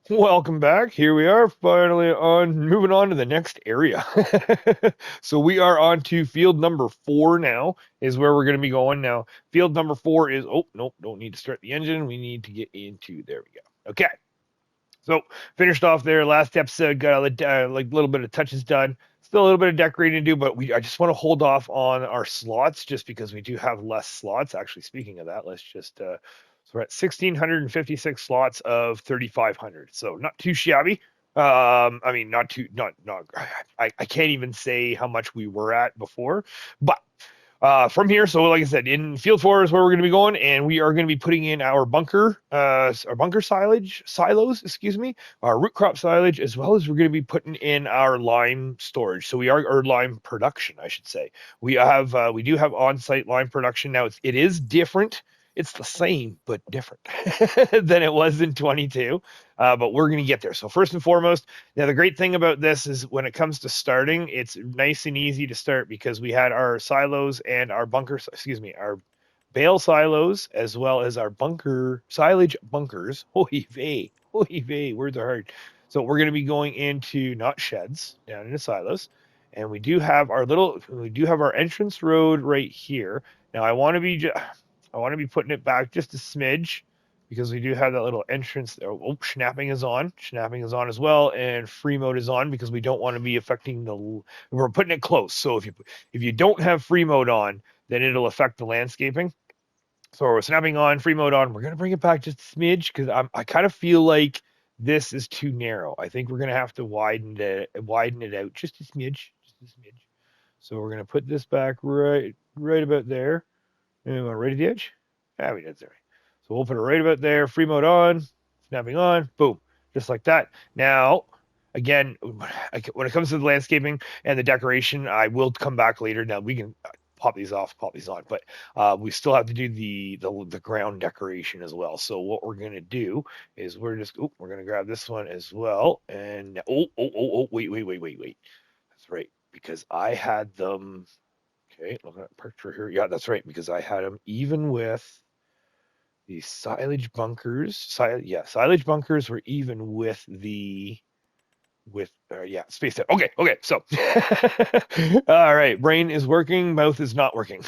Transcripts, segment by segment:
Welcome back. Here we are, finally moving on to the next area. So we are on to field number 4 now, is where we're going to be going now. Field number 4 is, oh, nope, don't need to start the engine. We need to get into, there we go. Okay. So finished off there. Last episode, got a little bit of touches done. Still a little bit of decorating to do, but I just want to hold off on our slots just because we do have less slots. Actually, speaking of that, let's just so we're at 1,656 slots of 3,500. So not too shabby. I mean, not too not. I can't even say how much we were at before, but from here, so like I said, in field 4 is where we're going to be going, and we are going to be putting in our bunker silos, excuse me, our root crop silage, as well as we're going to be putting in our lime storage. So we are, or lime production, I should say. We do have on-site lime production now. It is different. It's the same but different than it was in 22. But we're going to get there. So first and foremost, now, the great thing about this is when it comes to starting, it's nice and easy to start because we had our silos and our our bale silos, as well as our silage bunkers. Oy vey, oy vey, words are hard. So we're going to be going into not sheds, down into silos. And we do have our entrance road right here. Now I want to be putting it back just a smidge because we do have that little entrance there. Oh, snapping is on. Snapping is on as well, and free mode is on because we don't want to be affecting the. We're putting it close, so if you don't have free mode on, then it'll affect the landscaping. So we're snapping on, free mode on. We're gonna bring it back just a smidge because I kind of feel like this is too narrow. I think we're gonna have to widen it out just a smidge, just a smidge. So we're gonna put this back right about there. And we're right at the edge. Yeah, we did. Sorry. So we'll put it right about there. Free mode on, snapping on, boom, just like that. Now, again, when it comes to the landscaping and the decoration, I will come back later. Now we can pop these off, pop these on, but we still have to do the ground decoration as well. So what we're gonna do is we're gonna grab this one as well. And wait. That's right, because I had them. Okay, look at that picture here. Yeah, that's right, because I had them even with the silage bunkers. Silage bunkers were even with spaced out. Okay. So, all right, brain is working, mouth is not working.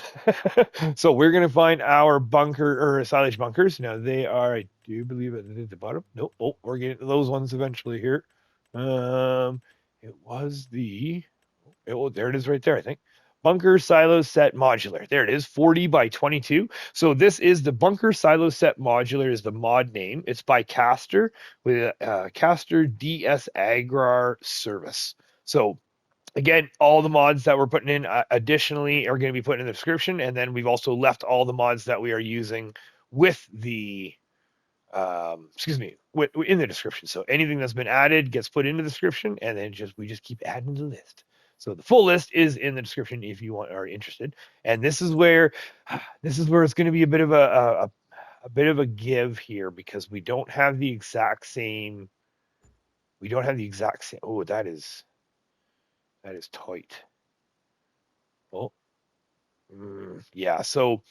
So we're gonna find our bunker or silage bunkers. Now they are, I do believe, at the bottom. Nope. Oh, we're getting to those ones eventually here. It was there it is right there, I think. Bunker Silo Set Modular. There it is, 40 by 22. So this is the Bunker Silo Set Modular is the mod name. It's by Kastor with Kastor D-S-Agrarservice. So again, all the mods that we're putting in additionally are going to be put in the description. And then we've also left all the mods that we are using with the in the description. So anything that's been added gets put into the description, and then we just keep adding to the list. So the full list is in the description if you are interested. And this is where it's going to be a bit of a bit of a give here because we don't have the exact same. We don't have the exact same. Oh, that is tight. Oh, yeah. So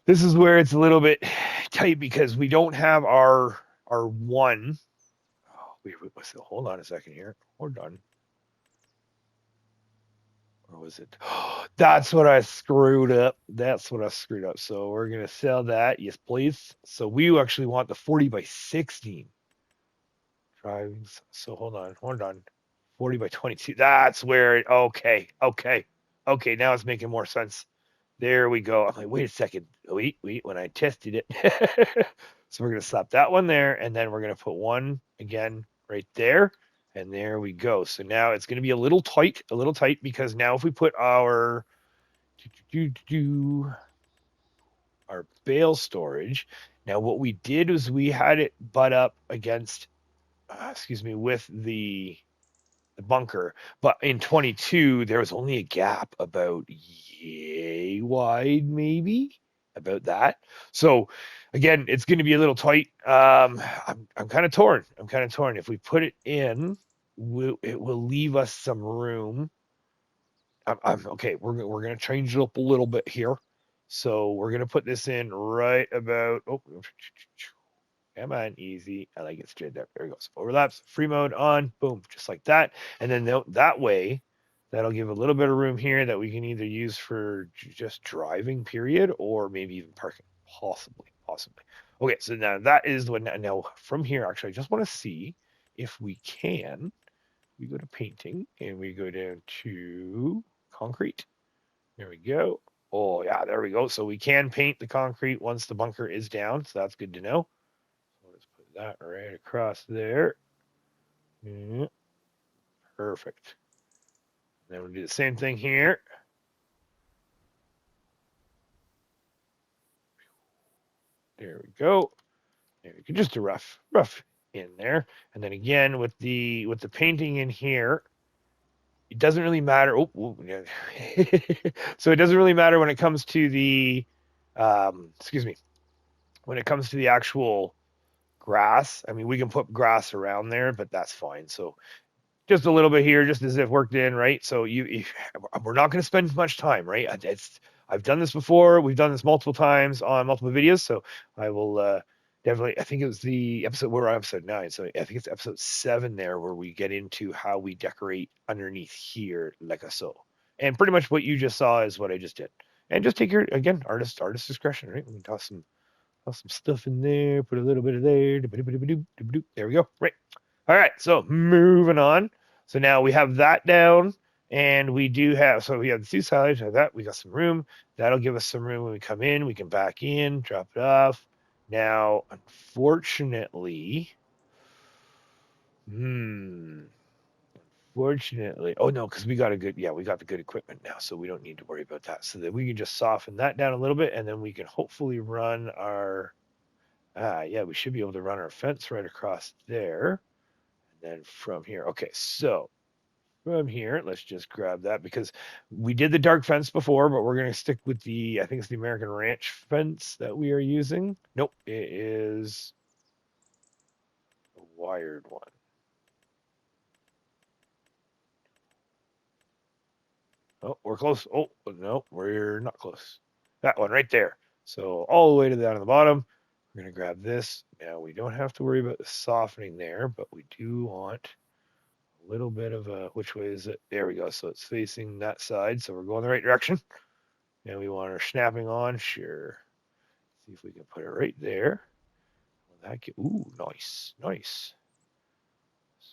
this is where it's a little bit tight because we don't have our one. Oh, hold on a second here. Hold on. Or was it? That's what I screwed up. That's what I screwed up. So we're gonna sell that. Yes, please. So we actually want the 40 by 16 driving. So hold on. 40 by 22. That's where okay. Now it's making more sense. There we go. I'm like, wait a second. Wait. When I tested it. So we're gonna slap that one there, and then we're gonna put one again right there. And there we go. So now it's going to be a little tight, because now if we put our our bale storage, now what we did was we had it butt up against, with the bunker, but in 22 there was only a gap about yay wide, maybe about that. So again, it's going to be a little tight. I'm kind of torn. If we put it in, it will leave us some room. I'm okay. We're gonna change it up a little bit here. So we're gonna put this in right about. Oh, Come on, easy. I like it straight there. There it goes. Overlaps, free mode on, boom, just like that. And then that way, that'll give a little bit of room here that we can either use for just driving, period, or maybe even parking. Possibly. Okay, so now that is what, now from here, actually, I just want to see if we can. We go to painting and we go down to concrete. There we go. Oh, yeah, there we go. So we can paint the concrete once the bunker is down. So that's good to know. So let's put that right across there. Yeah, perfect. Then we'll do the same thing here. There we go. And we can just do rough in there. And then again with the painting in here, it doesn't really matter. Yeah. So it doesn't really matter when it comes to the excuse me, when it comes to the actual grass. I mean, we can put grass around there, but that's fine. So just a little bit here, just as if worked in, right? So we're not going to spend much time, right? I've done this before. We've done this multiple times on multiple videos. So I will definitely. I think it was the episode. We're on episode 9, so I think it's episode 7 there where we get into how we decorate underneath here, like so. And pretty much what you just saw is what I just did. And just take your again artist discretion, right? We can toss some stuff in there, put a little bit of there. There we go. Right. All right. So moving on. So now we have that down, and we do have, so we have the 2 silage, have that. We got some room. That'll give us some room when we come in. We can back in, drop it off. Now, unfortunately, oh no, because we got we got the good equipment now, so we don't need to worry about that. So that we can just soften that down a little bit, and then we can hopefully run our, yeah, we should be able to run our fence right across there. And then from here, okay, so from here, let's just grab that because we did the dark fence before, but we're going to stick with I think it's the American Ranch fence that we are using. Nope, it is a wired one. Oh, we're close. Oh, no, we're not close. That one right there. So all the way to down on the bottom, we're going to grab this. Now we don't have to worry about the softening there, but we do want a little bit of a, which way is it? There we go. So it's facing that side. So we're going the right direction. And we want our snapping on. Sure. See if we can put it right there. Ooh, nice.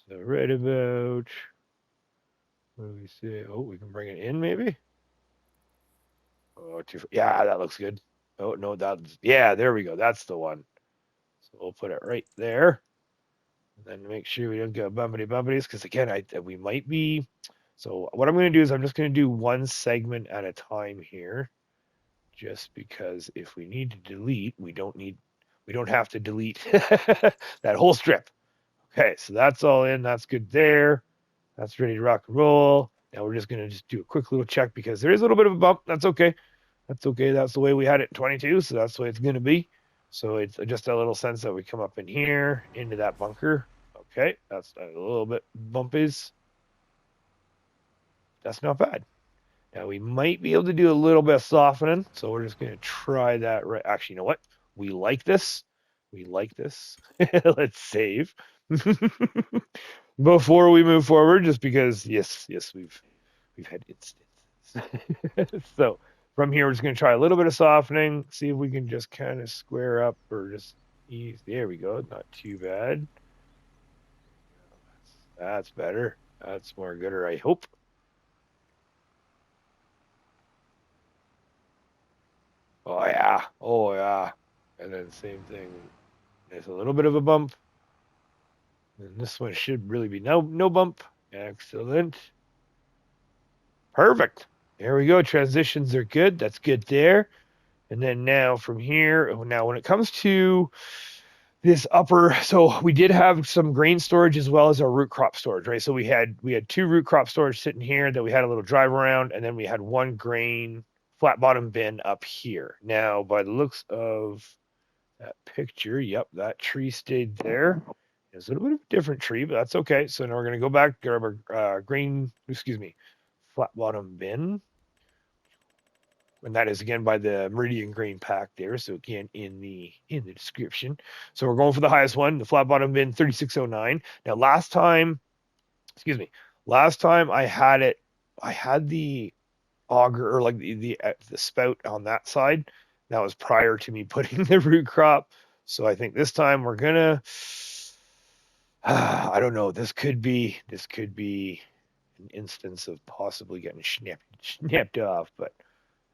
So right about, what do we say? Oh, we can bring it in maybe. Oh, yeah, that looks good. Oh no, yeah, there we go. That's the one. So we'll put it right there. And then make sure we don't get bumpities, because again, we might be. So what I'm going to do is I'm just going to do one segment at a time here, just because if we need to delete, we don't have to delete that whole strip. Okay, so that's all in. That's good there. That's ready to rock and roll. Now we're just going to just do a quick little check because there is a little bit of a bump. That's okay. That's okay. That's the way we had it in 22, so that's the way it's going to be. So it's just a little sense that we come up in here into that bunker. Okay, that's a little bit bumpies. That's not bad. Now we might be able to do a little bit of softening, so we're just going to try that. Right. Actually, you know what? We like this. Let's save before we move forward, just because yes, we've had instances. So from here, we're just going to try a little bit of softening, see if we can just kind of square up or just ease. There we go. Not too bad. That's better. That's more gooder, I hope. Oh yeah. And then same thing. There's a little bit of a bump. And this one should really be no bump. Excellent. Perfect. There we go. Transitions are good. That's good there. And then now from here, now when it comes to this upper, so we did have some grain storage as well as our root crop storage, right? So we had 2 root crop storage sitting here that we had a little drive around, and then we had 1 grain flat bottom bin up here. Now, by the looks of that picture, yep, that tree stayed there. It's a little bit of a different tree, but that's okay. So now we're going to go back, grab our flat bottom bin. And that is again by the Meridian Grain Pack there. So again in the description. So we're going for the highest one, the flat bottom bin 3609. Now last time I had it, I had the auger or like the spout on that side. That was prior to me putting the root crop. So I think this time we're gonna I don't know. This could be an instance of possibly getting snapped off, but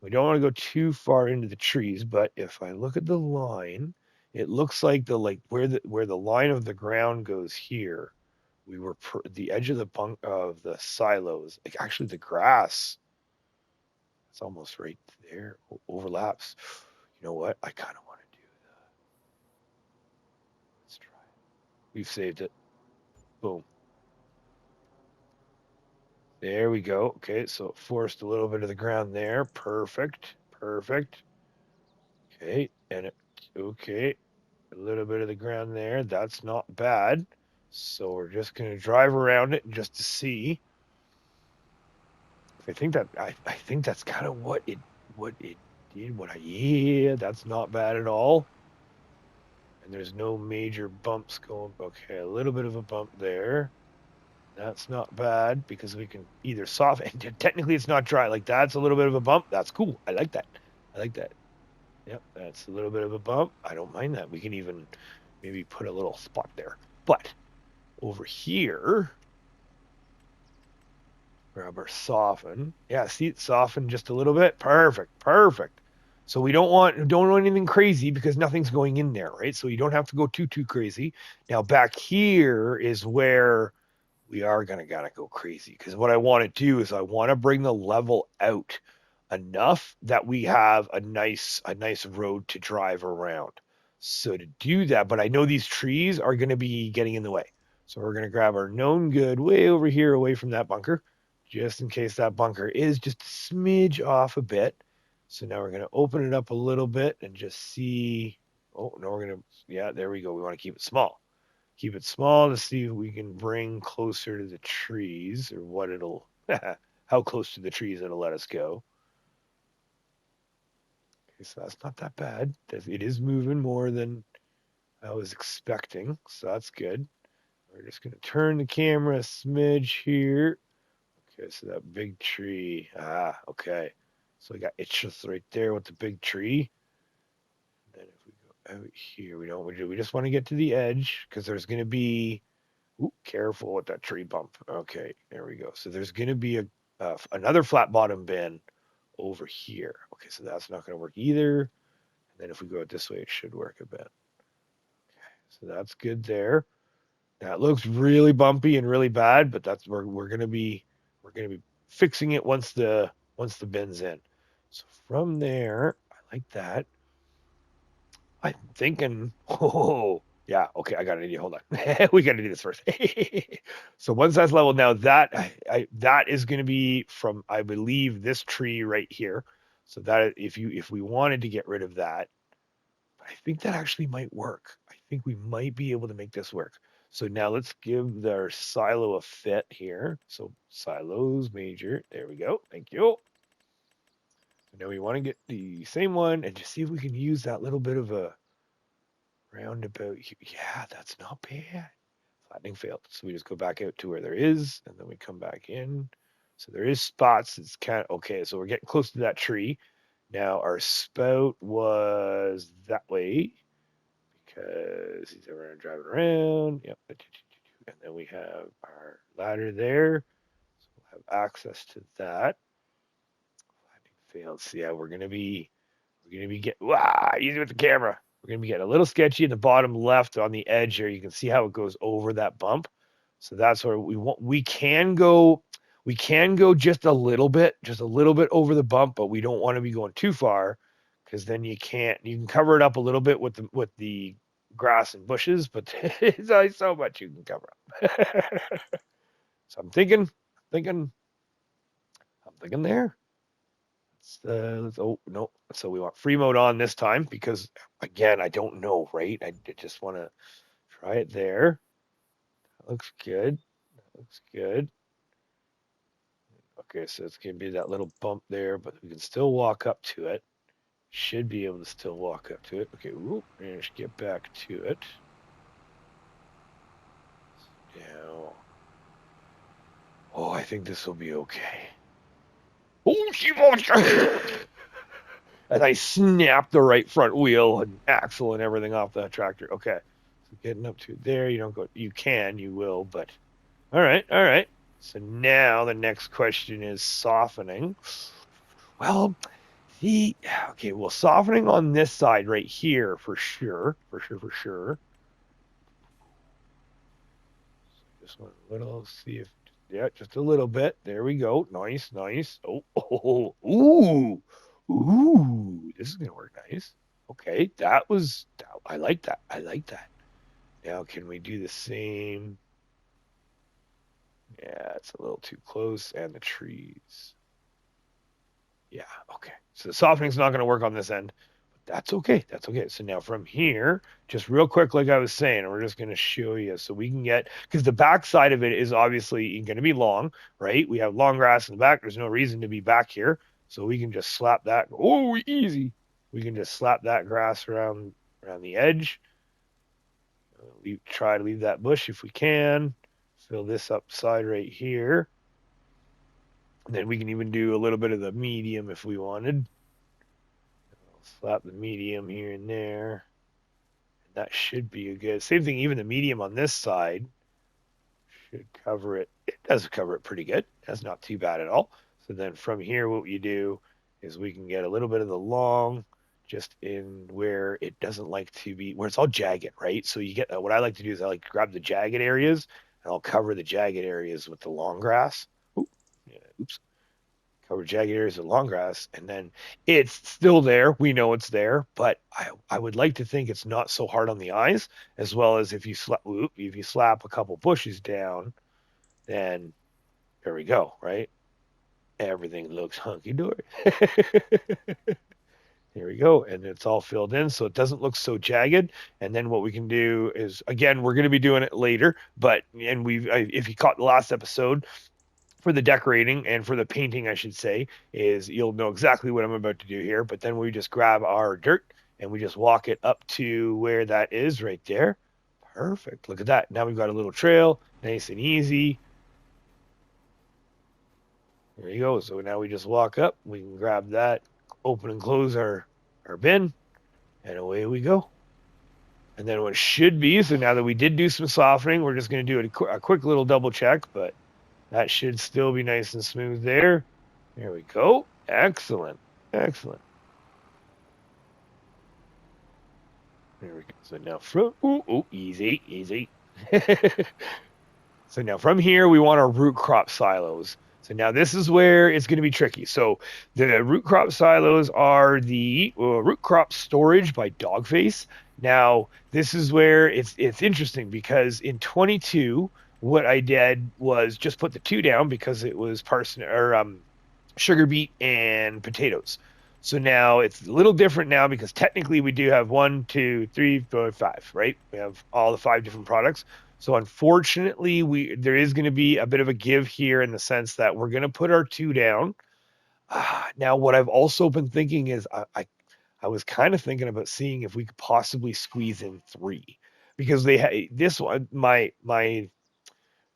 we don't want to go too far into the trees. But if I look at the line, it looks like where the line of the ground goes here. We were the edge of the silos. Like actually, the grass. It's almost right there. Overlaps. You know what? I kind of want to do that. Let's try it. We've saved it. Boom. There we go. Okay, so it forced a little bit of the ground there. Perfect. Perfect. Okay, okay, a little bit of the ground there. That's not bad. So we're just gonna drive around it just to see. I think that's kind of what it did. Yeah, that's not bad at all. And there's no major bumps going. Okay, a little bit of a bump there. That's not bad because we can either soften. Technically, it's not dry. Like that's a little bit of a bump. That's cool. I like that. I like that. Yep, that's a little bit of a bump. I don't mind that. We can even maybe put a little spot there. But over here, grab our soften. Yeah, see it soften just a little bit. Perfect. Perfect. So we don't want anything crazy because nothing's going in there, right? So you don't have to go too crazy. Now back here is where we are gotta go crazy because what I want to do is I want to bring the level out enough that we have a nice road to drive around. So to do that, but I know these trees are going to be getting in the way. So we're going to grab our known good way over here away from that bunker, just in case that bunker is just a smidge off a bit. So now we're going to open it up a little bit and just see. Oh, no, we're going to, yeah, there we go. We want to keep it small. Keep it small to see if we can bring closer to the trees or what it'll, how close to the trees it'll let us go. Okay, so that's not that bad. It is moving more than I was expecting, so that's good. We're just going to turn the camera a smidge here. Okay, so that big tree. Okay. So we got it's just right there with the big tree. And then if we go out here, we just want to get to the edge because there's going to be. Ooh, careful with that tree bump. Okay, there we go. So there's going to be another flat bottom bin over here. Okay, so that's not going to work either. And then if we go this way, it should work a bit. Okay, so that's good there. That looks really bumpy and really bad, but that's where we're going to be fixing it once the bin's in. So from there, I like that. I'm thinking, oh, yeah, okay, I got an idea. Hold on. We got to do this first. So once that's leveled now, that is going to be from, I believe, this tree right here. So that if we wanted to get rid of that, I think that actually might work. I think we might be able to make this work. So now let's give our silo a fit here. So silos major. There we go. Thank you. Now we want to get the same one and just see if we can use that little bit of a roundabout. Yeah, that's not bad. Flattening failed. So we just go back out to where there is, and then we come back in. So there is spots. It's kind of okay. So we're getting close to that tree. Now our spout was that way because he's around driving around. Yep. And then we have our ladder there. So we'll have access to that. Flattening failed. So yeah, we're gonna be getting easy with the camera. We're going to be getting a little sketchy in the bottom left on the edge here. You can see how it goes over that bump. So that's where we want. We can go just a little bit over the bump, but we don't want to be going too far because then you can't. You can cover it up a little bit with the grass and bushes, but there's only so much you can cover up. So I'm thinking there. Oh no, so we want free mode on this time because again I don't know, right? I just want to try it there. That looks good. Okay, so it's going to be that little bump there, but we can still walk up to it. Should be able to still walk up to it. Okay, whoop, let's get back to it. Now, oh, I think this will be okay. Oh, and I snapped the right front wheel and axle and everything off the tractor. Okay, so getting up to there, you don't go. You can, you will, but all right, all right. So now the next question is softening. Well, okay, well, softening on this side right here for sure, for sure. Just one little, see if, yeah, just a little bit. There we go. Nice, nice. Oh, ooh, this is gonna work nice. Okay, I like that. I like that. Now, can we do the same? Yeah, it's a little too close, and the trees. Yeah, okay. So the softening's not going to work on this end, but that's okay. That's okay. So now from here, just real quick, like I was saying, we're just going to show you so we can get, because the back side of it is obviously going to be long, right? We have long grass in the back. There's no reason to be back here. So we can just slap that. Oh, easy. We can just slap that grass around the edge. Try to leave that bush if we can. Fill this up side right here. And then we can even do a little bit of the medium if we wanted. Slap the medium here and there. And that should be a good. Same thing, even the medium on this side should cover it. It does cover it pretty good. That's not too bad at all. So then from here, what you do is we can get a little bit of the long just in where it doesn't like to be, where it's all jagged, right? So you get, what I like to do is I like to grab the jagged areas and I'll cover the jagged areas with the long grass. Oops. Cover jagged areas with long grass, and then it's still there. We know it's there, but I would like to think it's not so hard on the eyes, as well as if you slap a couple bushes down, then there we go, right? Everything looks hunky-dory. There we go, and it's all filled in, so it doesn't look so jagged. And then what we can do is, again, we're going to be doing it later, if you caught the last episode, for the decorating and for the painting, I should say, is you'll know exactly what I'm about to do here. But then we just grab our dirt and we just walk it up to where that is right there. Perfect. Look at that. Now we've got a little trail, nice and easy. There you go. So now we just walk up. We can grab that, open and close our bin, and away we go. And then what should be, so now that we did do some softening, we're just going to do a quick little double check, but that should still be nice and smooth there. There we go. Excellent. Excellent. There we go. So now easy. So now from here, we want our root crop silos. So now this is where it's going to be tricky. So the root crop silos are the root crop storage by Dogface. Now this is where it's interesting because in 22, what I did was just put the two down because it was sugar beet and potatoes. So now it's a little different now because technically we do have 1, 2, 3, 4, 5, right? We have all the 5 different products. So unfortunately, there is going to be a bit of a give here in the sense that we're going to put our 2 down. Now, what I've also been thinking is I was kind of thinking about seeing if we could possibly squeeze in 3 because this one, my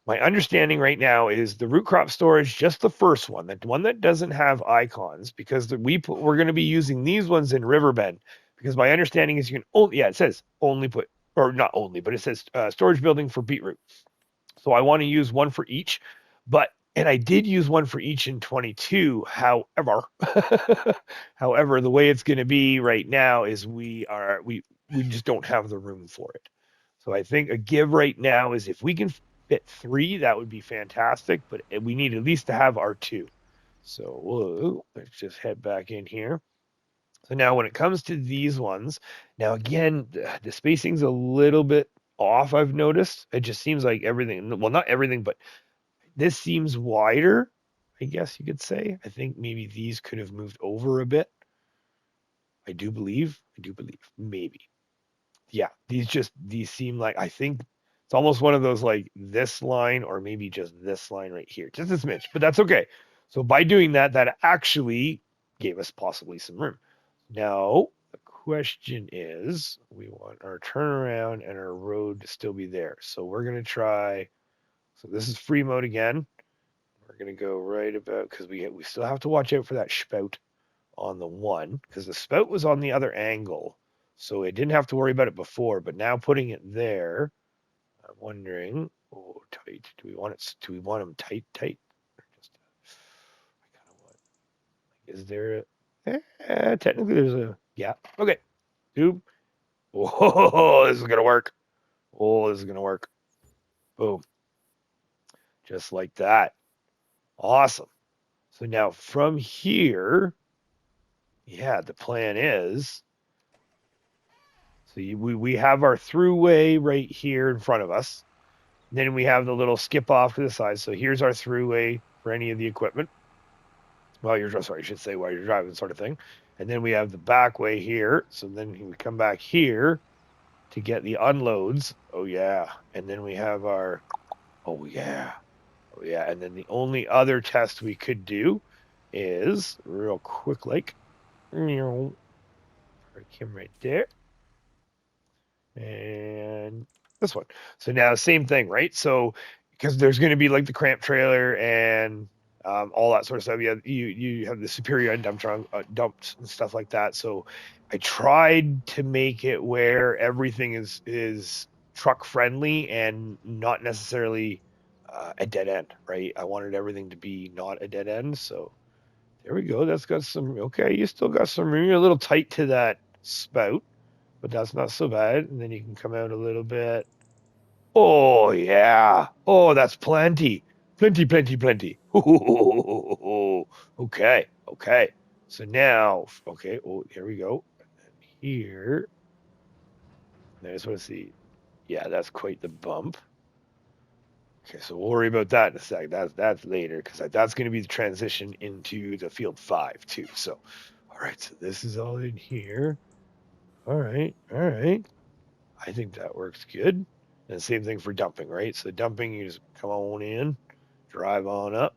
understanding right now is the root crop storage, just the first one, that one that doesn't have icons, because we're going to be using these ones in Riverbend. Because my understanding is you can only, it says only put, or not only, but it says storage building for beetroot. So I want to use one for each, and I did use one for each in 22. However, the way it's going to be right now is we just don't have the room for it. So I think a give right now is if we can fit 3, that would be fantastic, but we need at least to have our 2. So let's just head back in here. So now when it comes to these ones, now again, the spacing's a little bit off, I've noticed. It just seems like everything, well, not everything, but this seems wider, I guess you could say. I think maybe these could have moved over a bit. I do believe, maybe. Yeah, these seem like, I think it's almost one of those like this line or maybe just this line right here. Just a smidge, but that's okay. So by doing that, that actually gave us possibly some room. Now, the question is, we want our turnaround and our road to still be there. So we're going to try, so this is free mode again. We're going to go right about, because we still have to watch out for that spout on the one, because the spout was on the other angle. So it didn't have to worry about it before, but now putting it there, I'm wondering, oh, tight. Do we want them tight? Or just, I kind of want, is there technically there's a gap. Okay. Tube. Oh, this is going to work. Oh, this is going to work. Boom. Just like that. Awesome. So now from here, yeah, the plan is, so we have our throughway right here in front of us. Then we have the little skip off to the side. So here's our throughway for any of the equipment. While you're driving, sort of thing. And then we have the back way here. So then we come back here to get the unloads. Oh yeah. And then we have our, oh yeah. And then the only other test we could do is real quick, like, park him right there. And this one. So now same thing, right? So because there's going to be like the cramp trailer and all that sort of stuff. You have the superior and dump trunk, dumps and stuff like that. So I tried to make it where everything is truck friendly and not necessarily a dead end, right? I wanted everything to be not a dead end. So there we go. That's got some, okay, you still got some room. You're a little tight to that spout, but that's not so bad. And then you can come out a little bit. Oh, yeah. Oh, that's plenty. Plenty. Okay. So now, okay. Oh, here we go. And here. I just want to see. Yeah, that's quite the bump. Okay, so we'll worry about that in a sec. That's later because that's going to be the transition into the field 5 too. So, all right. So this is all in here. All right. I think that works good. And same thing for dumping, right? So dumping, you just come on in, drive on up,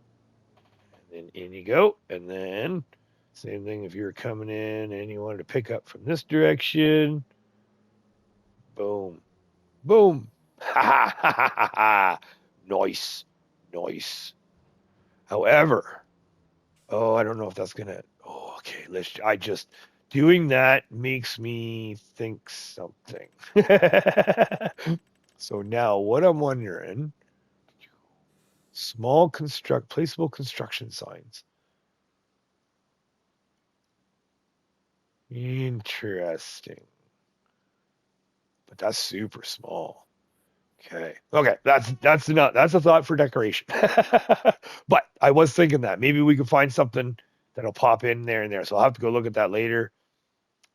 and then in you go. And then same thing if you were coming in and you wanted to pick up from this direction. Boom. Ha ha. Nice. However, oh, I don't know if that's gonna. Oh, okay. Doing that makes me think something. So now what I'm wondering, placeable construction signs. Interesting. But that's super small. Okay. That's a thought for decoration. But I was thinking that maybe we could find something that'll pop in there and there. So I'll have to go look at that later.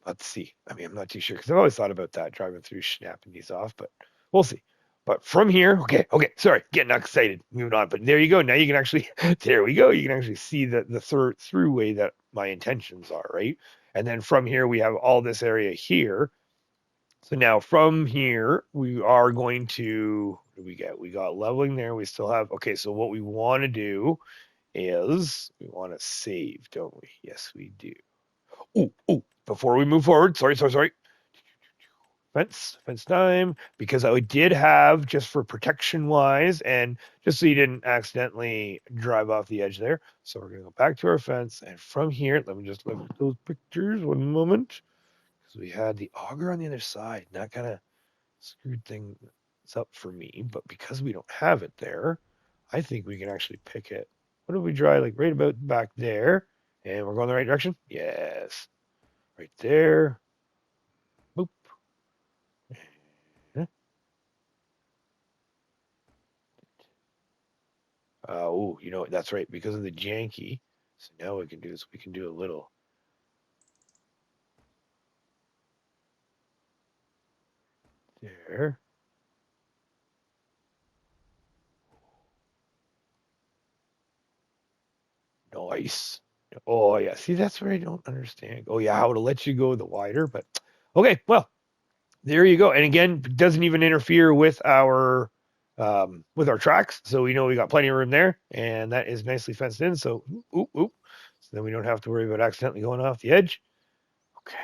Let's see. I mean, I'm not too sure because I've always thought about that driving through, snapping these off, but we'll see. But from here, okay, sorry, getting excited, moving on. But there you go. Now you can actually, there we go. You can actually see the throughway that my intentions are, right? And then from here, we have all this area here. So now from here, we are going to, what do we get? We got leveling there. We still have, okay, so what we want to do is we want to save, don't we? Yes, we do. Oh, before we move forward, sorry. Fence time, because I did have, just for protection wise, and just so you didn't accidentally drive off the edge there. So we're going to go back to our fence, and from here, let me just look at those pictures one moment. Because we had the auger on the other side, and that kind of screwed things up for me. But because we don't have it there, I think we can actually pick it. What if we try, like, right about back there, and we're going the right direction? Yes. Right there. Boop. Oh, that's right, because of the janky. So now what we can do is we can do a little. There. Nice. Oh, yeah. See, that's where I don't understand. Oh, yeah, how to let you go the wider, but okay, well, there you go. And again, it doesn't even interfere with our with our tracks. So we know we got plenty of room there, and that is nicely fenced in. So, oop, oop. So then we don't have to worry about accidentally going off the edge. Okay.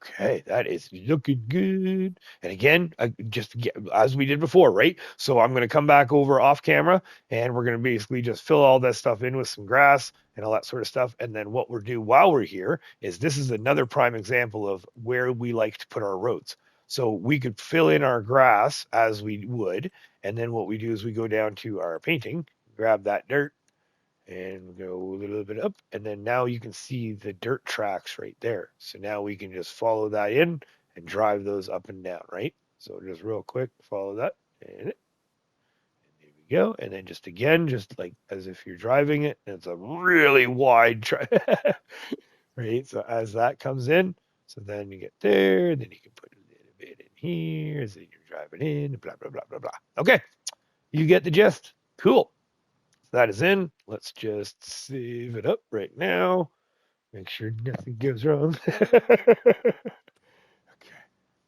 Okay, that is looking good. And again, just as we did before, right? So I'm going to come back over off camera and we're going to basically just fill all that stuff in with some grass and all that sort of stuff. And then what we'll do while we're here is this is another prime example of where we like to put our roads. So we could fill in our grass as we would. And then what we do is we go down to our painting, grab that dirt, and go a little bit up, and then now you can see the dirt tracks right there. So now we can just follow that in and drive those up and down, right? So just real quick, follow that, and there we go. And then just again, just like as if you're driving it, and it's a really wide track, right? So as that comes in, so then you get there, then you can put a little bit in here, as then you're driving in, blah, blah, blah, blah, blah. Okay, you get the gist. Cool. That is in. Let's just save it up right now. Make sure nothing goes wrong. Okay.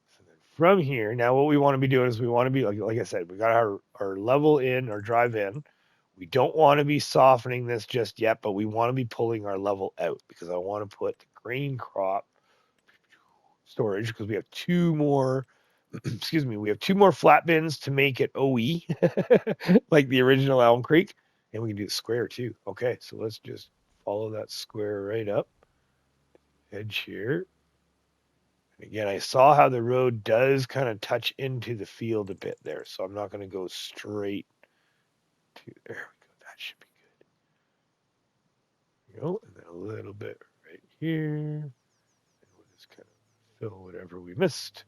So then from here, now what we want to be doing is we want to be, like I said, we got our level in, our drive in. We don't want to be softening this just yet, but we want to be pulling our level out because I want to put the grain crop storage because we have two more, excuse me, we have two more flat bins to make it OE, like the original Elmcreek. And we can do the square too. Okay, so let's just follow that square right up. Edge here. And again, I saw how the road does kind of touch into the field a bit there. So I'm not going to go straight to, there we go. That should be good. There we go. And then a little bit right here. And we'll just kind of fill whatever we missed.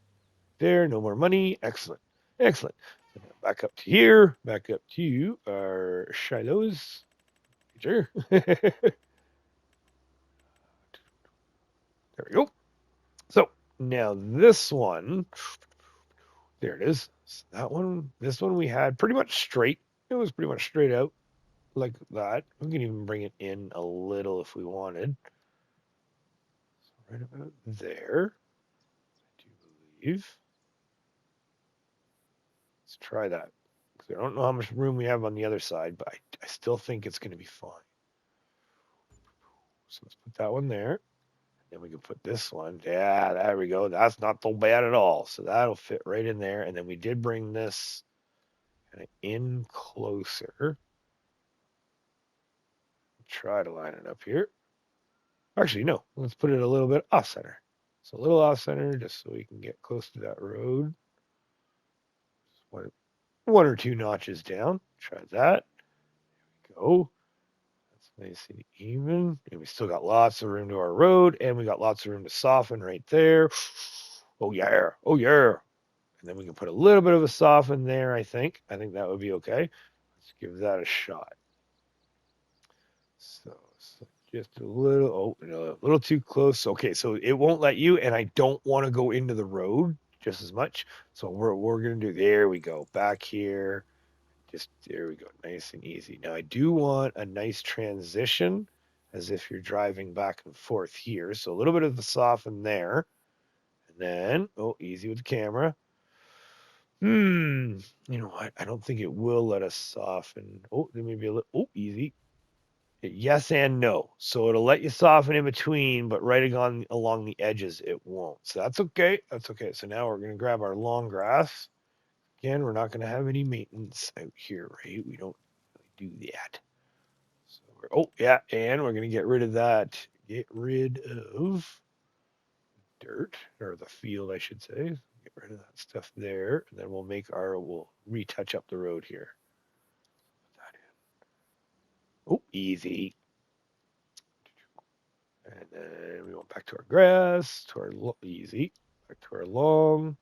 There, no more money. Excellent. Excellent. Back up to here. Back up to our Shilohs. Sure. There we go. So now this one, there it is. So that one, this one we had pretty much straight. It was pretty much straight out like that. We can even bring it in a little if we wanted. So right about there, I do believe. Let's try that. Because I don't know how much room we have on the other side, but I still think it's going to be fine. So let's put that one there. Then we can put this one. Yeah, there we go. That's not so bad at all. So that'll fit right in there. And then we did bring this kind of in closer. Try to line it up here. Actually, no. Let's put it a little bit off center. So a little off center just so we can get close to that road. One or two notches down. Try that. There we go. Nice and even. And we still got lots of room to our road, and we got lots of room to soften right there. Oh, yeah. Oh, yeah. And then we can put a little bit of a soften there, I think. I think that would be okay. Let's give that a shot. So just a little, oh, no, a little too close. Okay, so it won't let you, and I don't want to go into the road just as much. So we're going to do, there we go, back here. Just there we go, nice and easy. Now I do want a nice transition as if you're driving back and forth here. So a little bit of the soften there. And then, oh, easy with the camera. You know what? I don't think it will let us soften. Oh, there may be a little, oh, easy. Yes and no. So it'll let you soften in between, but right along the edges, it won't. So that's okay. That's okay. So now we're going to grab our long grass. Again, we're not going to have any maintenance out here, right? We don't really do that. So oh, yeah, and we're going to get rid of that. Get rid of dirt, or the field, I should say. Get rid of that stuff there, and then we'll retouch up the road here. Put that in. Oh, easy. And then we went back to our grass, to our easy, back to our long.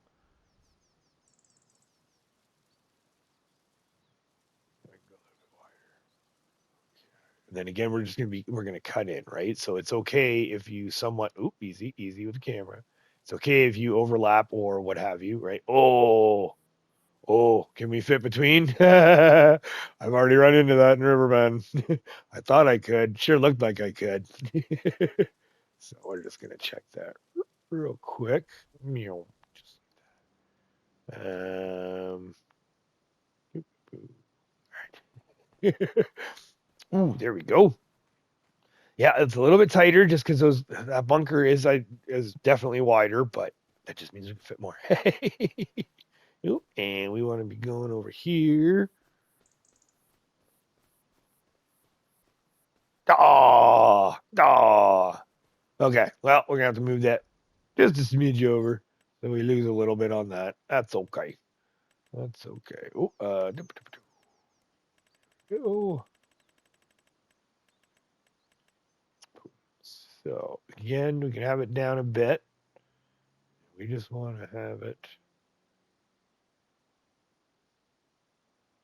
And then again, we're gonna cut in, right? So it's okay if you somewhat, easy with the camera. It's okay if you overlap or what have you, right? Oh, can we fit between? I've already run into that in Riverbend. I thought I could. Sure looked like I could. So we're just gonna check that real quick. Just Ooh, there we go. Yeah, it's a little bit tighter just because that bunker is definitely wider, but that just means we can fit more. Ooh, and we want to be going over here. Ah, ah. Okay, well, we're gonna have to move that just a smidge over, so we lose a little bit on that. That's okay. That's okay. Oh, oh. So again, we can have it down a bit. We just want to have it.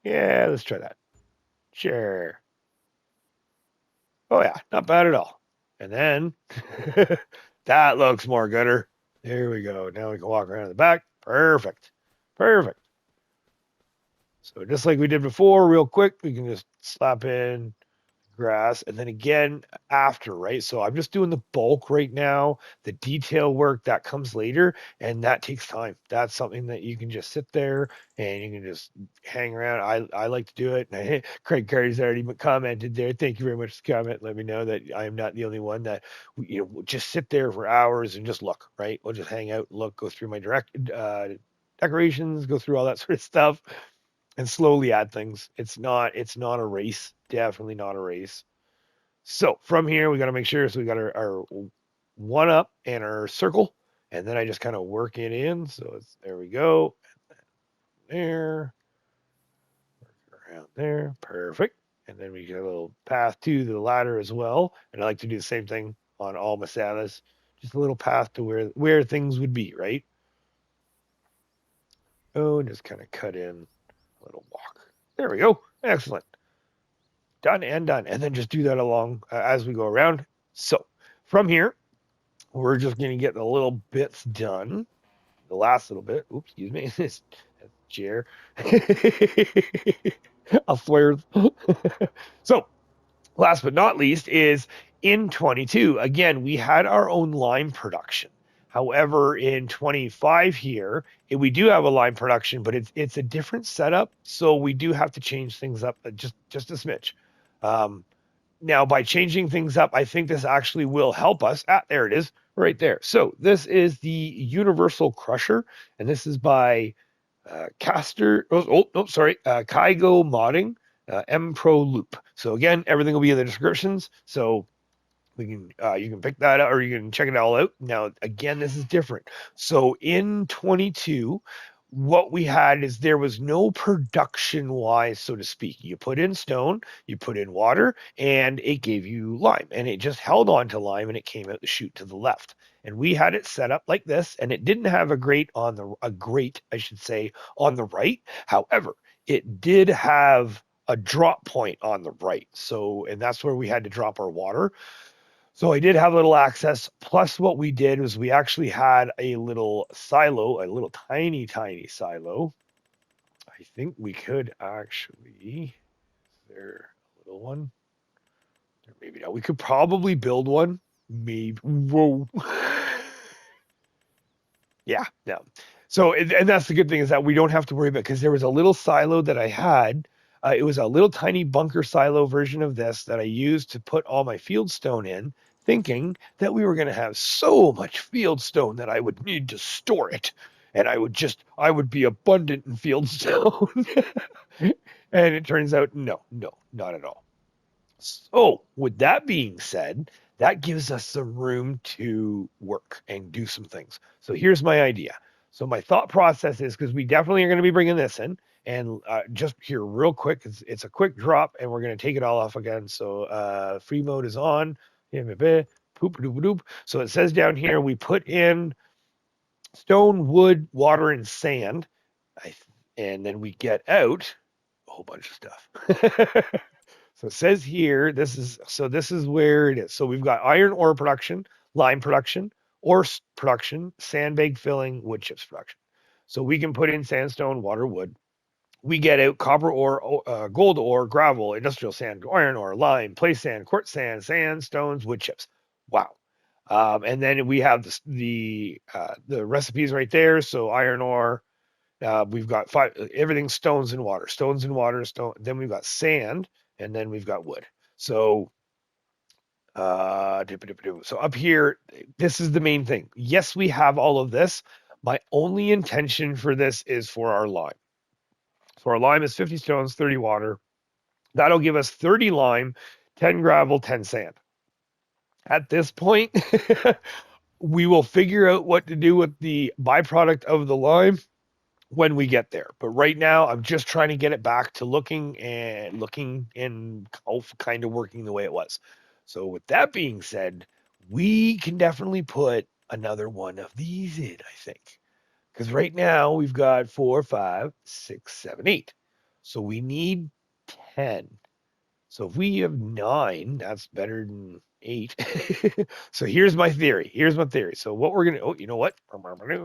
Yeah, let's try that. Sure. Oh yeah, not bad at all. And then that looks more gooder. There we go. Now we can walk around the back. Perfect. Perfect. So just like we did before, real quick, we can just slap in grass and then again after, right? So I'm just doing the bulk right now. The detail work that comes later, and that takes time. That's something that you can just sit there and you can just hang around. I like to do it. And Craig Carey's already commented there. Thank you very much for the comment. Let me know that I am not the only one that just sit there for hours and just look, right? We'll just hang out, look, go through my decorations, go through all that sort of stuff and slowly add things. It's not a race. Definitely not a race. So from here we got to make sure. So we got our one up and our circle, and then I just kind of work it in. So there we go. There, work around there, perfect. And then we get a little path to the ladder as well. And I like to do the same thing on all my salas. Just a little path to where things would be, right? Oh, and just kind of cut in a little walk. There we go. Excellent. Done and done. And then just do that along as we go around. So from here, we're just going to get the little bits done. The last little bit. Oops, excuse me. This chair. I swear. So last but not least is in 22. Again, we had our own lime production. However, in 25 here, we do have a lime production, but it's a different setup. So we do have to change things up just a smidge. Um, Now, by changing things up, I think this actually will help us. There it is, right there. So this is the Universal Crusher, and this is by Kastor. KaiGo modding, emroLoop. So again, everything will be in the descriptions. So we can you can pick that out or you can check it all out. Now, again, this is different. So in 22, what we had is there was no production wise, so to speak. You put in stone, you put in water, and it gave you lime, and it just held on to lime, and it came out the chute to the left. And we had it set up like this, and it didn't have a grate, I should say, on the right. However, it did have a drop point on the right. So, and that's where we had to drop our water. So I did have a little access. Plus, what we did was we actually had a little silo, a little tiny, tiny silo. I think we could actually. Is there a little one? Or maybe not. We could probably build one. Maybe. Whoa. Yeah, yeah. So, and that's the good thing is that we don't have to worry about because there was a little silo that I had. It was a little tiny bunker silo version of this that I used to put all my field stone in, thinking that we were going to have so much field stone that I would need to store it, and I would be abundant in field stone. And it turns out, no, not at all. So, with that being said, that gives us some room to work and do some things. So, here's my idea. So, my thought process is because we definitely are going to be bringing this in, and just here, real quick, it's a quick drop, and we're going to take it all off again. So, free mode is on. So, it says down here we put in stone, wood, water, and sand, and then we get out a whole bunch of stuff. So it says here, this is where it is. So we've got iron ore production, lime production, ore production, sandbag filling, wood chips production. So we can put in sandstone, water, wood. We get out copper ore, gold ore, gravel, industrial sand, iron ore, lime, place sand, quartz sand, stones, wood chips. Wow. And then we have the recipes right there. So iron ore, we've got everything stones and water, stone. Then we've got sand. and then we've got wood. So so up here, this is the main thing. Yes, we have all of this. My only intention for this is for our lime. So our lime is 50 stones, 30 water. That'll give us 30 lime, 10 gravel, 10 sand. At this point, we will figure out what to do with the byproduct of the lime when we get there. But right now, I'm just trying to get it back to looking and kind of working the way it was. So with that being said, we can definitely put another one of these in, I think. Because right now we've got 4, 5, 6, 7, 8. So we need 10. So if we have 9, that's better than 8. So here's my theory. So what we're going to, you know what? Here we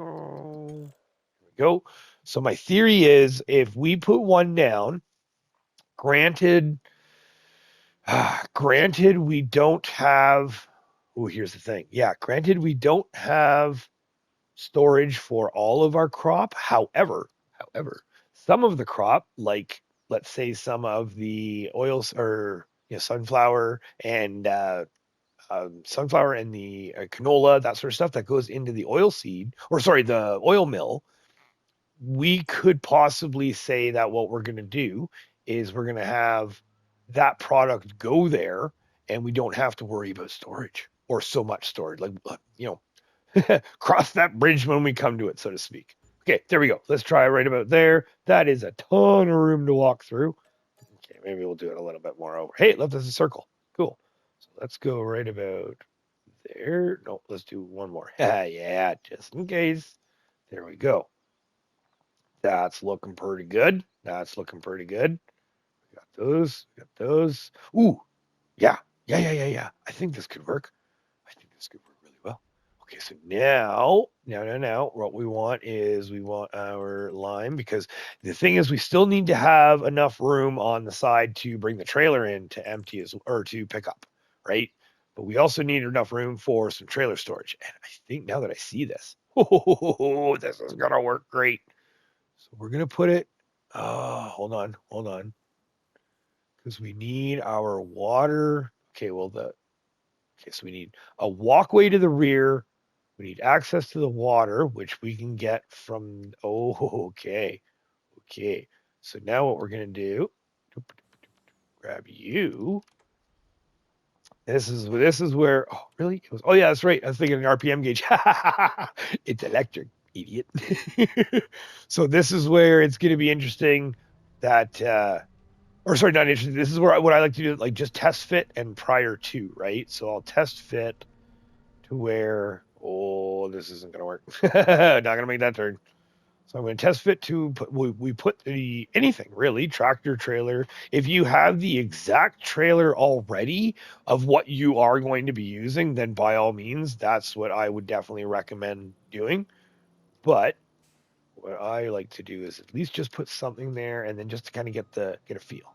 go. So my theory is if we put one down, granted, we don't have, here's the thing. Yeah, granted we don't have storage for all of our crop. However, some of the crop, like let's say some of the oils or sunflower and the canola, that sort of stuff that goes into the the oil mill, we could possibly say that what we're going to do is we're going to have that product go there and we don't have to worry about storage or so much storage. Like, cross that bridge when we come to it, so to speak. Okay, there we go. Let's try right about there. That is a ton of room to walk through. Okay, maybe we'll do it a little bit more over. Hey, it left us a circle. Cool. So let's go right about there. No, let's do one more. Yeah, just in case. There we go. That's looking pretty good. We got those. Ooh, yeah. I think this could work. Really well. Okay, so now, what we want is our lime, because the thing is we still need to have enough room on the side to bring the trailer in to empty or to pick up, right? But we also need enough room for some trailer storage. And I think now that I see this, this is gonna work great. So we're gonna put it. Hold on, because we need our water. Okay, so we need a walkway to the rear. We need access to the water, which we can get from. Okay. So now what we're gonna do? Grab you. This is where. Oh, really? Oh yeah, that's right. I was thinking an RPM gauge. It's electric, idiot. So this is where it's gonna be interesting. That. Or sorry, not interesting. This is where what I like to do, like just test fit and prior to, right? So I'll test fit to where, this isn't going to work. Not going to make that turn. So I'm going to test fit to we put anything really, tractor, trailer. If you have the exact trailer already of what you are going to be using, then by all means, that's what I would definitely recommend doing. But what I like to do is at least just put something there, and then just to kind of get a feel.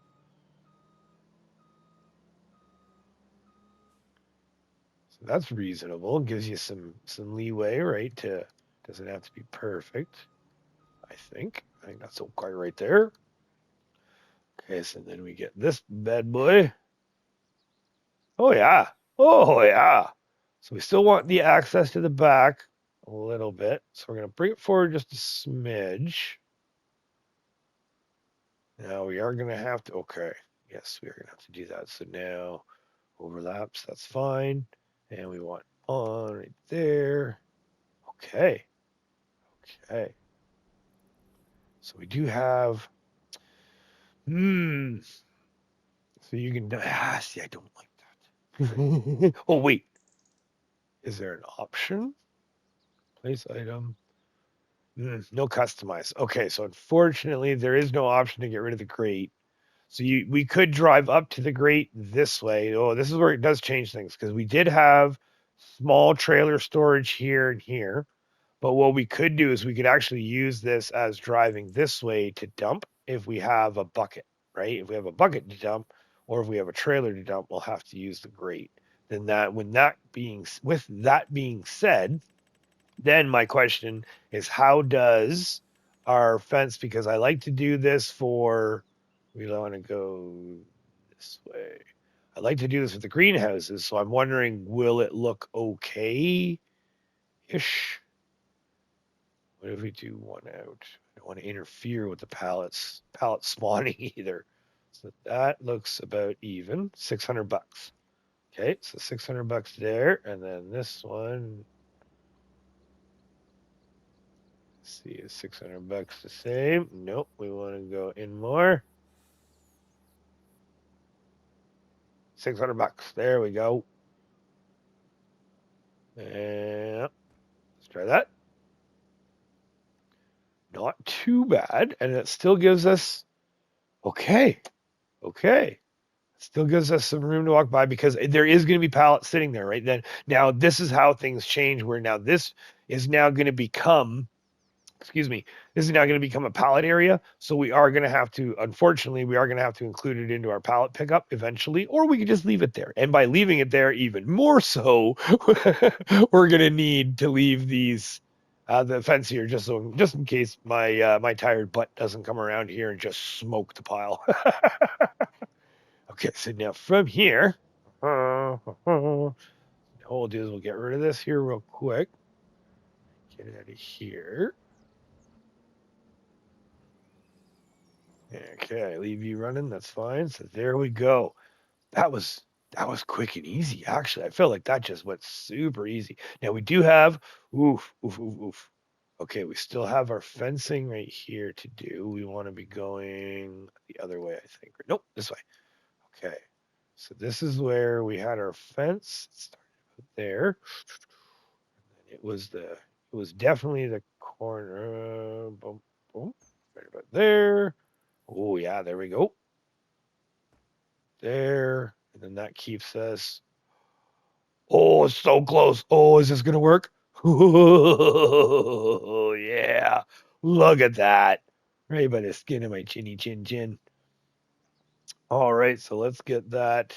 So that's reasonable. It gives you some leeway, right? Doesn't have to be perfect. I think that's okay right there. Okay, so then we get this bad boy. Oh yeah. So we still want the access to the back a little bit. So we're gonna bring it forward just a smidge. Now we are gonna have to. Okay. Yes, we are gonna have to do that. So now overlaps. That's fine. And we want on right there. Okay. So we do have. So you can. See, I don't like that. Oh wait. Is there an option? Place item. No customize. Okay, so unfortunately there is no option to get rid of the grate. So we could drive up to the grate this way. Oh, this is where it does change things, because we did have small trailer storage here and here. But what we could do is we could actually use this as driving this way to dump if we have a bucket, right? If we have a bucket to dump, or if we have a trailer to dump, we'll have to use the grate. Then with that being said, then my question is, how does our fence, because I like to do this for, we want to go this way. I'd like to do this with the greenhouses, so I'm wondering, will it look okay-ish? What if we do one out? I don't want to interfere with the pallet spawning either. So that looks about even. 600 bucks. Okay, so 600 bucks there, and then this one. Let's see, is 600 bucks the same? Nope, we want to go in more. 600 bucks. There we go. And let's try that. Not too bad, and it still gives us okay. Still gives us some room to walk by because there is going to be pallets sitting there right then. Now this is how things change. Where now this is now going to become, excuse me, this is now going to become a pallet area. So we are going to have to, unfortunately, we are going to have to include it into our pallet pickup eventually, or we could just leave it there. And by leaving it there, even more so, we're going to need to leave these. The fence here, just in case my tired butt doesn't come around here and just smoke the pile. Okay, so now from here, what we'll do is we'll get rid of this here real quick. Get it out of here. Okay, leave you running. That's fine. So there we go. That was quick and easy. Actually, I feel like that just went super easy. Now we do have oof. Okay, we still have our fencing right here to do. We want to be going the other way, I think. Nope, this way. Okay, so this is where we had our fence. It started there. It was definitely the corner. Boom, boom, right about there. Oh yeah, there we go. There, and then that keeps us. Oh, it's so close. Oh, is this gonna work? Oh yeah, look at that. Right by the skin of my chinny chin chin. All right, so let's get that.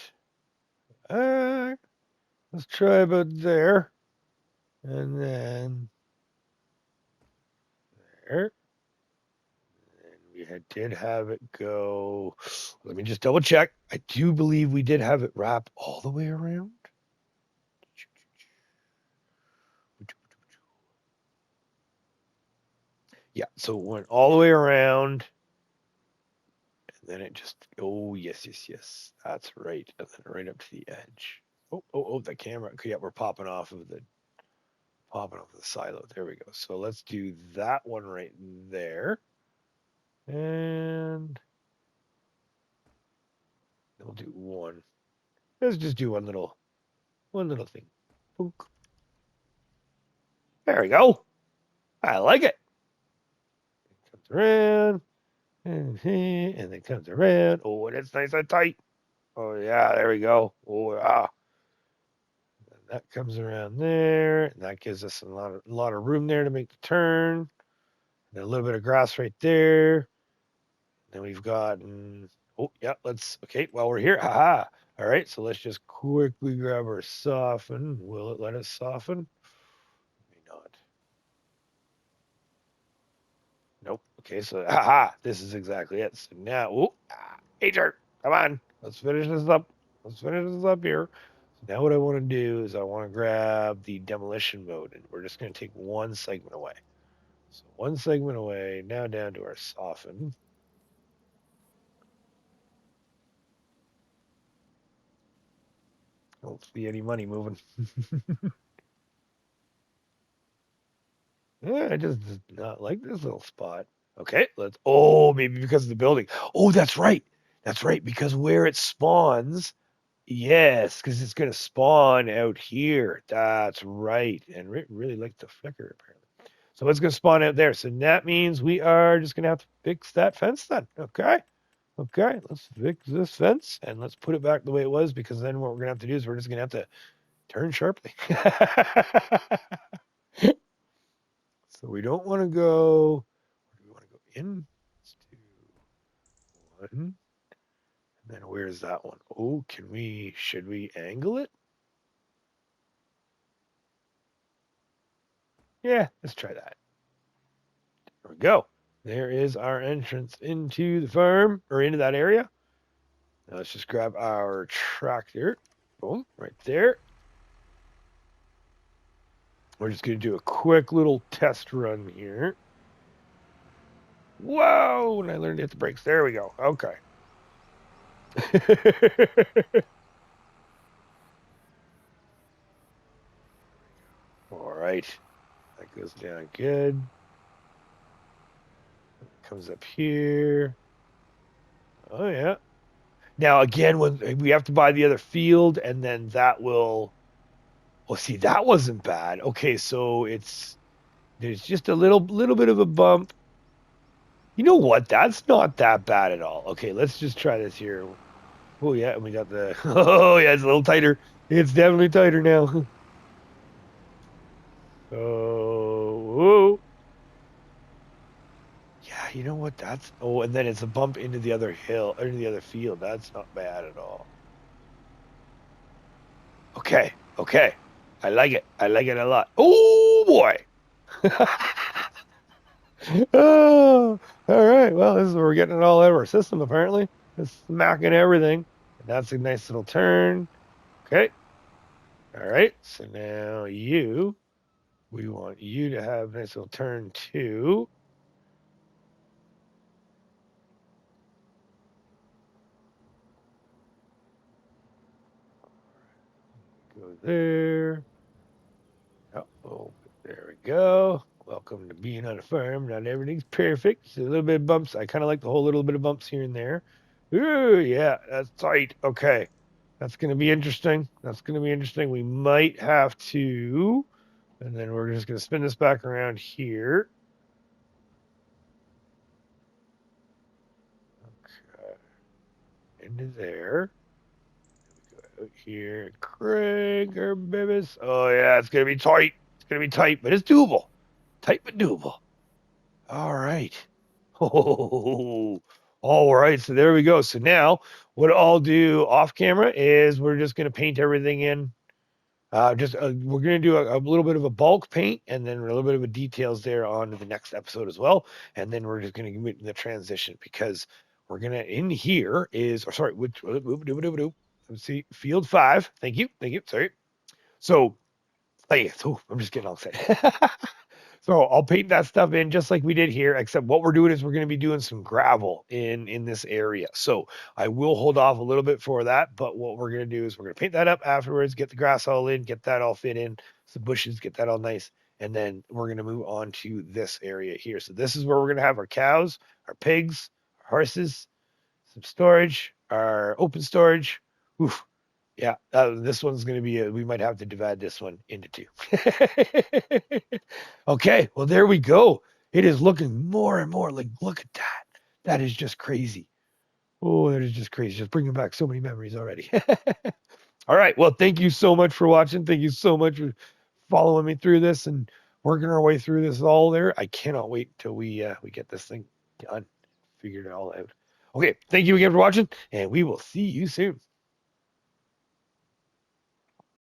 Let's try about there. And then there. And we did have it go. Let me just double check. I do believe we did have it wrap all the way around. Yeah, so it went all the way around. And then it just, oh, yes. That's right. And then right up to the edge. Oh, the camera. Okay, yeah, we're popping off of the silo. There we go. So let's do that one right there. And we'll do one. Let's just do one little thing. Boop. There we go. I like it. It comes around. And then comes around. Oh, and it's nice and tight. Oh, yeah, there we go. Oh, yeah. And that comes around there. And that gives us a lot of room there to make the turn. And a little bit of grass right there. Then we've got, oh, yeah, okay, while we're here, haha. All right, so let's just quickly grab our soften. Will it let us soften? Maybe not. Nope. Okay, so this is exactly it. So now, Major, come on, let's finish this up. Here. So now what I want to do is I want to grab the demolition mode, and we're just going to take one segment away. So one segment away, now down to our soften. Don't see any money moving. Yeah, I just did not like this little spot. Okay, maybe because of the building. Oh, that's right. Because where it spawns, yes, because it's going to spawn out here. That's right. And really likes the flicker, apparently. So it's going to spawn out there. So that means we are just going to have to fix that fence then. Okay, let's fix this fence and let's put it back the way it was, because then what we're going to have to do is we're just going to have to turn sharply. So we don't want to go. Do we want to go in? Let's do one. And then where's that one? Oh, should we angle it? Yeah, let's try that. There we go. There is our entrance into the farm, or into that area. Now let's just grab our tractor. Boom, right there. We're just going to do a quick little test run here. Whoa, and I learned to hit the brakes. There we go. Okay. All right. That goes down good. Comes up here. Oh, yeah. Now, again, when we have to buy the other field, and then that will... Well, see, that wasn't bad. Okay, so there's just a little bit of a bump. You know what? That's not that bad at all. Okay, let's just try this here. Oh, yeah, and we got the... Oh, yeah, it's a little tighter. It's definitely tighter now. Oh, yeah, you know what? That's... Oh, and then it's a bump into the other hill, or into the other field. That's not bad at all. Okay, okay. I like it. I like it a lot. Oh, boy. Oh, all right. Well, this is where we're getting it all out of our system, apparently. It's smacking everything. And that's a nice little turn. Okay. All right. So now we want you to have a nice little turn too. Go there. Oh, there we go. Welcome to being on a farm. Not everything's perfect. Just a little bit of bumps. I kind of like the whole little bit of bumps here and there. Ooh, yeah, that's tight. Okay. That's going to be interesting. That's going to be interesting. We might have to, and then we're just going to spin this back around here. Okay. Into there. Go out here. Crank our babies. Oh, yeah, it's going to be tight. It's going to be tight, but it's doable. Tight but doable. All right. Oh, all right. So there we go. So now what I'll do off camera is we're just going to paint everything in. We're going to do a little bit of a bulk paint and then a little bit of a details there on the next episode as well. And then we're just going to get into the transition because we're going to in here is, or sorry, let's see, field 5. Thank you. Sorry. So, I'm just getting all excited. So I'll paint that stuff in just like we did here, except what we're doing is we're going to be doing some gravel in this area. So I will hold off a little bit for that, but what we're going to do is we're going to paint that up afterwards, get the grass all in, get that all fit in, some bushes, get that all nice, and then we're going to move on to this area here. So this is where we're going to have our cows, our pigs, our horses, some storage, our open storage. Oof. Yeah, this one's going to be, we might have to divide this one into 2. Okay, well, there we go. It is looking more and more like, look at that. That is just crazy. Oh, that is just crazy. Just bringing back so many memories already. All right, well, thank you so much for watching. Thank you so much for following me through this and working our way through this all there. I cannot wait till we get this thing done, figured it all out. Okay, thank you again for watching, and we will see you soon.